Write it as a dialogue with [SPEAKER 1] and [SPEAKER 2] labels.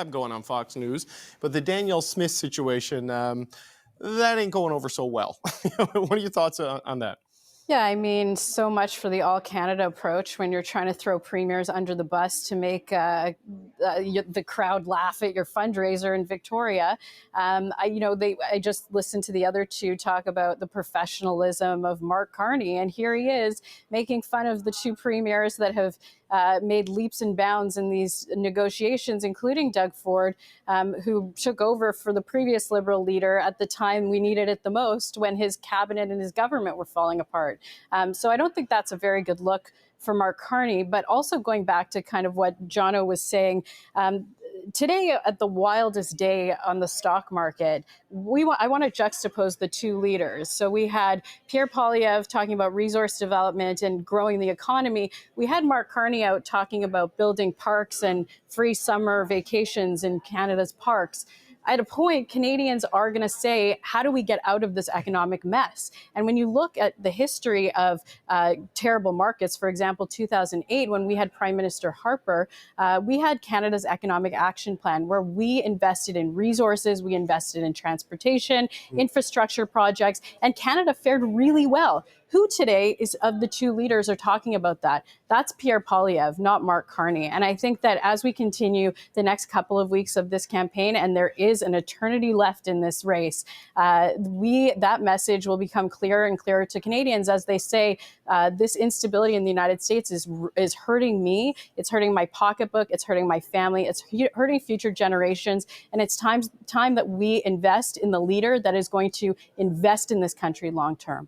[SPEAKER 1] I'm going on Fox News, but the Danielle Smith situation, that ain't going over so well. What are your thoughts on that?
[SPEAKER 2] Yeah, I mean, so much for the all Canada approach when you're trying to throw premiers under the bus to make the crowd laugh at your fundraiser in Victoria. I just listened to the other two talk about the professionalism of Mark Carney, and here he is making fun of the two premiers that have made leaps and bounds in these negotiations, including Doug Ford, who took over for the previous Liberal leader at the time we needed it the most when his cabinet and his government were falling apart. So I don't think that's a very good look for Mark Carney. But also going back to kind of what Jono was saying, today at the wildest day on the stock market, I want to juxtapose the two leaders. So we had Pierre Poilievre talking about resource development and growing the economy. We had Mark Carney out talking about building parks and free summer vacations in Canada's parks. At a point, Canadians are going to say, how do we get out of this economic mess? And when you look at the history of terrible markets, for example, 2008, when we had Prime Minister Harper, we had Canada's Economic Action Plan, where we invested in resources, we invested in transportation, infrastructure projects, and Canada fared really well. Who today is of the two leaders are talking about that? That's Pierre Poilievre, not Mark Carney. And I think that as we continue the next couple of weeks of this campaign, and there is an eternity left in this race, that message will become clearer and clearer to Canadians as they say, this instability in the United States is hurting me. It's hurting my pocketbook. It's hurting my family. It's hurting future generations. And it's time that we invest in the leader that is going to invest in this country long term.